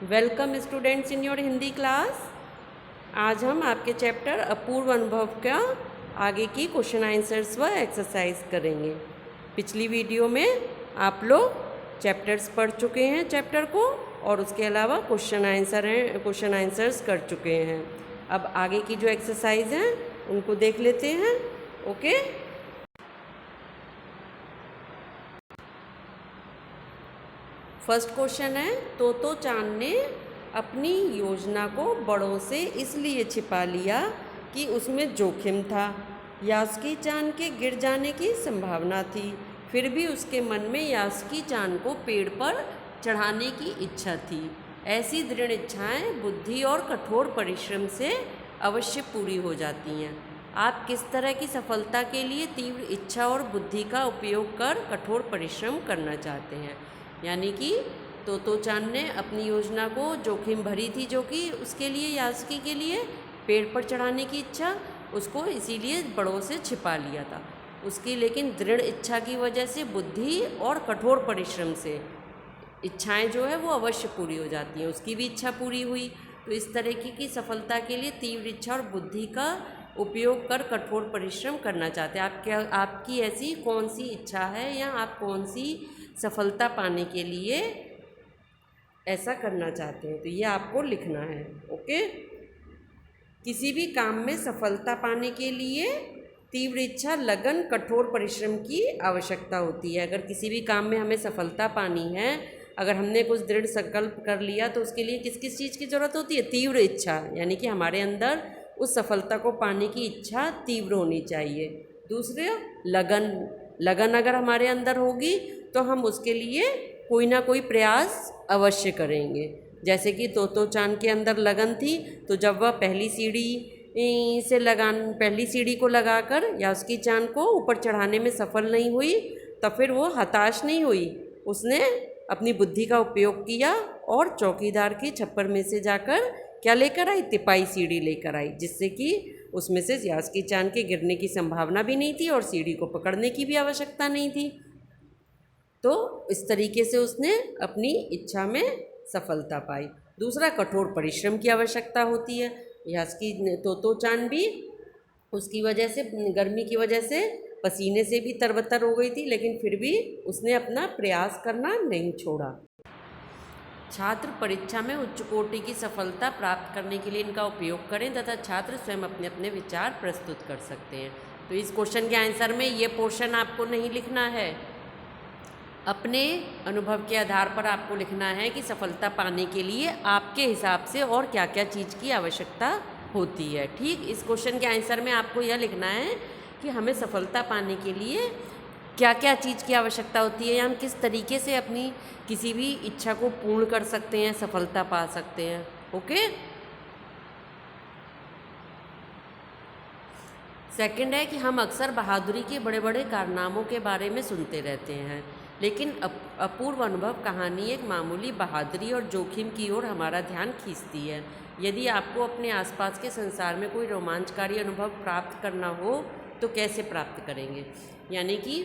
Welcome students in your Hindi class. आज हम आपके चैप्टर अपूर्व अनुभव का आगे की क्वेश्चन आंसर्स व एक्सरसाइज करेंगे। पिछली वीडियो में आप लोग चैप्टर्स पढ़ चुके हैं चैप्टर को, और उसके अलावा क्वेश्चन आंसर्स कर चुके हैं। अब आगे की जो एक्सरसाइज हैं उनको देख लेते हैं। ओके, फर्स्ट क्वेश्चन है, तोतो चांद ने अपनी योजना को बड़ों से इसलिए छिपा लिया कि उसमें जोखिम था। यास्की चांद के गिर जाने की संभावना थी, फिर भी उसके मन में यास्की चांद को पेड़ पर चढ़ाने की इच्छा थी। ऐसी दृढ़ इच्छाएं बुद्धि और कठोर परिश्रम से अवश्य पूरी हो जाती हैं। आप किस तरह की सफलता के लिए तीव्र इच्छा और बुद्धि का उपयोग कर कठोर परिश्रम करना चाहते हैं? यानी कि तोतो चांद ने अपनी योजना को जोखिम भरी थी, जो कि उसके लिए यास्की के लिए पेड़ पर चढ़ाने की इच्छा, उसको इसीलिए बड़ों से छिपा लिया था। उसकी लेकिन दृढ़ इच्छा की वजह से बुद्धि और कठोर परिश्रम से इच्छाएं जो है वो अवश्य पूरी हो जाती हैं। उसकी भी इच्छा पूरी हुई। तो इस तरीके की सफलता के लिए तीव्र इच्छा और बुद्धि का उपयोग कर कठोर परिश्रम करना चाहते हैं। आपकी ऐसी कौन सी इच्छा है या आप कौन सी सफलता पाने के लिए ऐसा करना चाहते हैं, तो ये आपको लिखना है। ओके, किसी भी काम में सफलता पाने के लिए तीव्र इच्छा, लगन, कठोर परिश्रम की आवश्यकता होती है। अगर किसी भी काम में हमें सफलता पानी है, अगर हमने कुछ दृढ़ संकल्प कर लिया, तो उसके लिए किस किस चीज़ की ज़रूरत होती है? तीव्र इच्छा, यानी कि हमारे अंदर उस सफलता को पाने की इच्छा तीव्र होनी चाहिए। दूसरे, लगन अगर हमारे अंदर होगी तो हम उसके लिए कोई ना कोई प्रयास अवश्य करेंगे। जैसे कि तोतो चांद के अंदर लगन थी, तो जब वह पहली सीढ़ी को लगाकर यास्की चांद को ऊपर चढ़ाने में सफल नहीं हुई, तो फिर वो हताश नहीं हुई। उसने अपनी बुद्धि का उपयोग किया और चौकीदार की छप्पर में से जाकर क्या लेकर आई? तिपाई सीढ़ी लेकर आई, जिससे कि उसमें से यास्की चांद के गिरने की संभावना भी नहीं थी और सीढ़ी को पकड़ने की भी आवश्यकता नहीं थी। तो इस तरीके से उसने अपनी इच्छा में सफलता पाई। दूसरा, कठोर परिश्रम की आवश्यकता होती है। यास्की तोतो चांद भी उसकी वजह से, गर्मी की वजह से पसीने से भी तरबतर हो गई थी, लेकिन फिर भी उसने अपना प्रयास करना नहीं छोड़ा। छात्र परीक्षा में उच्च कोटि की सफलता प्राप्त करने के लिए इनका उपयोग करें तथा छात्र स्वयं अपने अपने विचार प्रस्तुत कर सकते हैं। तो इस क्वेश्चन के आंसर में ये पोर्शन आपको नहीं लिखना है। अपने अनुभव के आधार पर आपको लिखना है कि सफलता पाने के लिए आपके हिसाब से और क्या क्या चीज़ की आवश्यकता होती है। ठीक, इस क्वेश्चन के आंसर में आपको यह लिखना है कि हमें सफलता पाने के लिए क्या क्या चीज़ की आवश्यकता होती है, या हम किस तरीके से अपनी किसी भी इच्छा को पूर्ण कर सकते हैं, सफलता पा सकते हैं। ओके, सेकंड है कि हम अक्सर बहादुरी के बड़े बड़े कारनामों के बारे में सुनते रहते हैं, लेकिन अपूर्व अनुभव कहानी एक मामूली बहादुरी और जोखिम की ओर हमारा ध्यान खींचती है। यदि आपको अपने आसपास के संसार में कोई रोमांचकारी अनुभव प्राप्त करना हो तो कैसे प्राप्त करेंगे? यानी कि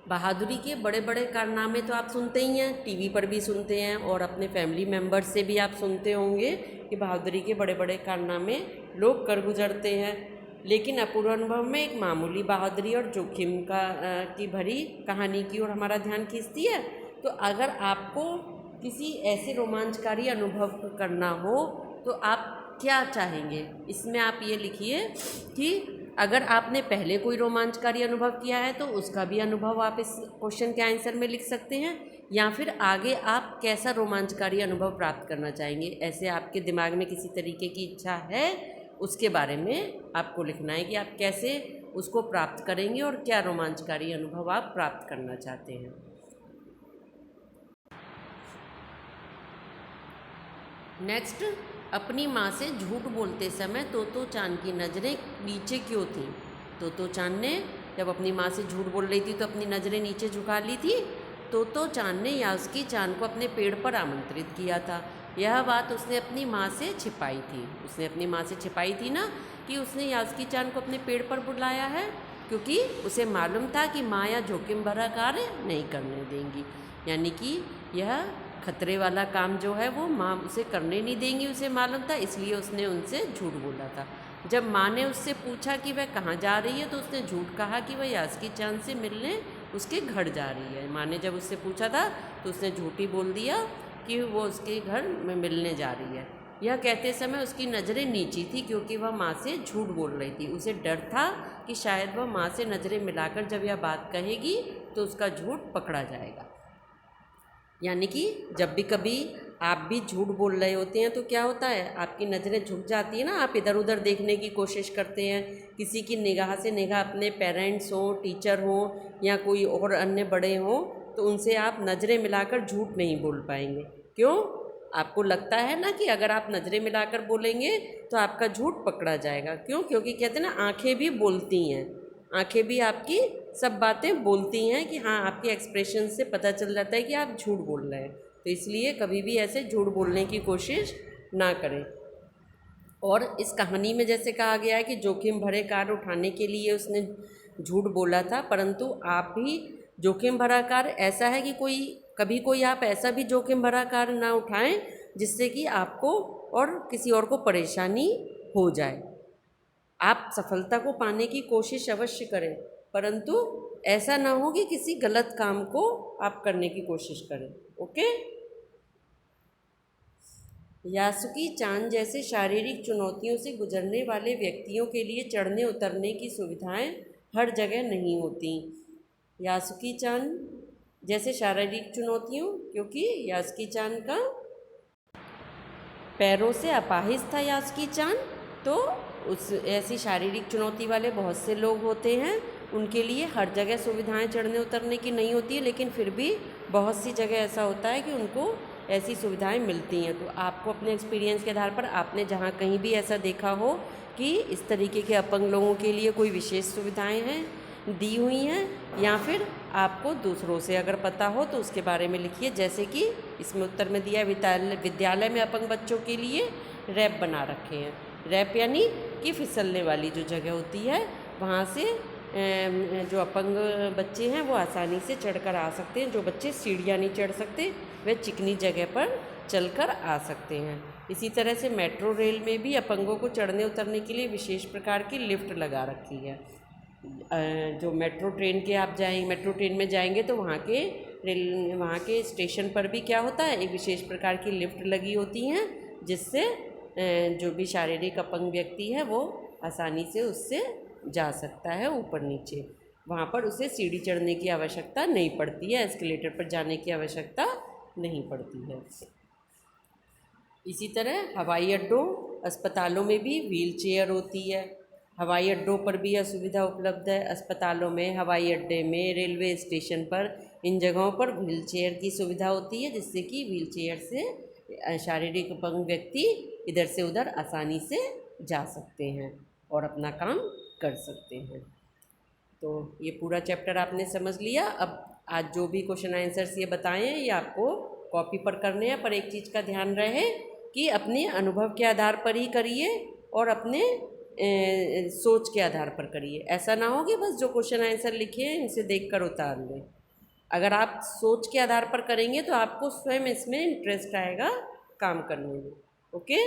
बहादुरी के बड़े बड़े कारनामे तो आप सुनते ही हैं, टीवी पर भी सुनते हैं, और अपने फैमिली मेम्बर्स से भी आप सुनते होंगे कि बहादुरी के बड़े बड़े कारनामे लोग कर गुजरते हैं। लेकिन अपूर्व अनुभव में एक मामूली बहादुरी और जोखिम की भरी कहानी की ओर हमारा ध्यान खींचती है। तो अगर आपको किसी ऐसे रोमांचकारी अनुभव करना हो तो आप क्या चाहेंगे? इसमें आप ये लिखिए कि अगर आपने पहले कोई रोमांचकारी अनुभव किया है तो उसका भी अनुभव आप इस क्वेश्चन के आंसर में लिख सकते हैं, या फिर आगे आप कैसा रोमांचकारी अनुभव प्राप्त करना चाहेंगे, ऐसे आपके दिमाग में किसी तरीके की इच्छा है, उसके बारे में आपको लिखना है कि आप कैसे उसको प्राप्त करेंगे और क्या रोमांचकारी अनुभव आप प्राप्त करना चाहते हैं। नेक्स्ट, अपनी माँ से झूठ बोलते समय तोतो चांद की नज़रें नीचे क्यों थीं? तोतो चांद ने जब अपनी माँ से झूठ बोल रही थी तो अपनी नज़रें नीचे झुका ली थी। तोतो चांद ने यास्की चांद को अपने पेड़ पर आमंत्रित किया था। यह बात उसने अपनी माँ से छिपाई थी। उसने अपनी माँ से छिपाई थी ना कि उसने यास्की चांद को अपने पेड़ पर बुलाया है, क्योंकि उसे मालूम था कि माँ यह जोखिम भरा कार्य नहीं करने देंगी। यानी कि यह खतरे वाला काम जो है वो माँ उसे करने नहीं देंगी, उसे मालूम था, इसलिए उसने उनसे झूठ बोला था। जब माँ ने उससे पूछा कि वह कहाँ जा रही है तो उसने झूठ कहा कि वह यास्की चांद से मिलने उसके घर जा रही है। माँ ने जब उससे पूछा था तो उसने झूठ ही बोल दिया कि वो उसके घर में मिलने जा रही है। यह कहते समय उसकी नज़रें नीची थी क्योंकि वह माँ से झूठ बोल रही थी। उसे डर था कि शायद वह माँ से नज़रें मिलाकर जब यह बात कहेगी तो उसका झूठ पकड़ा जाएगा। यानी कि जब भी कभी आप भी झूठ बोल रहे होते हैं तो क्या होता है, आपकी नज़रें झुक जाती है ना, आप इधर उधर देखने की कोशिश करते हैं, किसी की निगाह से निगाह, अपने पेरेंट्स हों, टीचर हों या कोई और अन्य बड़े हों, तो उनसे आप नज़रें मिलाकर झूठ नहीं बोल पाएंगे। क्यों? आपको लगता है ना कि अगर आप नज़रें मिलाकर बोलेंगे तो आपका झूठ पकड़ा जाएगा। क्यों? क्योंकि कहते हैं ना, आँखें भी बोलती हैं, आँखें भी आपकी सब बातें बोलती हैं कि हाँ, आपके एक्सप्रेशन से पता चल जाता है कि आप झूठ बोल रहे हैं। तो इसलिए कभी भी ऐसे झूठ बोलने की कोशिश ना करें। और इस कहानी में जैसे कहा गया है कि जोखिम भरे कार्य उठाने के लिए उसने झूठ बोला था, परंतु आप भी जोखिम भरा कार्य ऐसा है कि कोई आप ऐसा भी जोखिम भरा कार्य ना उठाएं जिससे कि आपको और किसी और को परेशानी हो जाए। आप सफलता को पाने की कोशिश अवश्य करें, परंतु ऐसा ना हो कि किसी गलत काम को आप करने की कोशिश करें। ओके। यासुकी चांद जैसे शारीरिक चुनौतियों से गुजरने वाले व्यक्तियों के लिए चढ़ने उतरने की सुविधाएं हर जगह नहीं होती। यासुकी चांद जैसे शारीरिक चुनौतियों, क्योंकि यासुकी चांद का पैरों से अपाहिज था यासुकी चांद, तो उस ऐसी शारीरिक चुनौती वाले बहुत से लोग होते हैं, उनके लिए हर जगह सुविधाएं चढ़ने उतरने की नहीं होती है, लेकिन फिर भी बहुत सी जगह ऐसा होता है कि उनको ऐसी सुविधाएं मिलती हैं। तो आपको अपने एक्सपीरियंस के आधार पर आपने जहाँ कहीं भी ऐसा देखा हो कि इस तरीके के अपंग लोगों के लिए कोई विशेष सुविधाएं हैं, दी हुई हैं, या फिर आपको दूसरों से अगर पता हो तो उसके बारे में लिखिए। जैसे कि इसमें उत्तर में दिया, विद्यालय में अपंग बच्चों के लिए रैंप बना रखे हैं। रैंप यानी कि फिसलने वाली जो जगह होती है, वहाँ से जो अपंग बच्चे हैं वो आसानी से चढ़कर आ सकते हैं। जो बच्चे सीढ़ियाँ नहीं चढ़ सकते वे चिकनी जगह पर चलकर आ सकते हैं। इसी तरह से मेट्रो रेल में भी अपंगों को चढ़ने उतरने के लिए विशेष प्रकार की लिफ्ट लगा रखी है। जो मेट्रो ट्रेन में जाएंगे तो वहाँ के स्टेशन पर भी क्या होता है, एक विशेष प्रकार की लिफ्ट लगी होती हैं, जिससे जो भी शारीरिक अपंग व्यक्ति है वो आसानी से उससे जा सकता है ऊपर नीचे। वहाँ पर उसे सीढ़ी चढ़ने की आवश्यकता नहीं पड़ती है, एस्केलेटर पर जाने की आवश्यकता नहीं पड़ती है। इसी तरह हवाई अड्डों, अस्पतालों में भी व्हील चेयर होती है। हवाई अड्डों पर भी यह सुविधा उपलब्ध है। अस्पतालों में, हवाई अड्डे में, रेलवे स्टेशन पर, इन जगहों पर व्हील चेयर की सुविधा होती है, जिससे कि व्हील चेयर से शारीरिक अपंग व्यक्ति इधर से उधर आसानी से जा सकते हैं और अपना काम कर सकते हैं। तो ये पूरा चैप्टर आपने समझ लिया। अब आज जो भी क्वेश्चन आंसर्स ये बताए हैं ये आपको कॉपी पर करने हैं, पर एक चीज़ का ध्यान रहे कि अपने अनुभव के आधार पर ही करिए और अपने सोच के आधार पर करिए। ऐसा ना हो कि बस जो क्वेश्चन आंसर लिखे हैं इनसे देखकर उतार लें। अगर आप सोच के आधार पर करेंगे तो आपको स्वयं इसमें इंटरेस्ट आएगा काम करने में। ओके।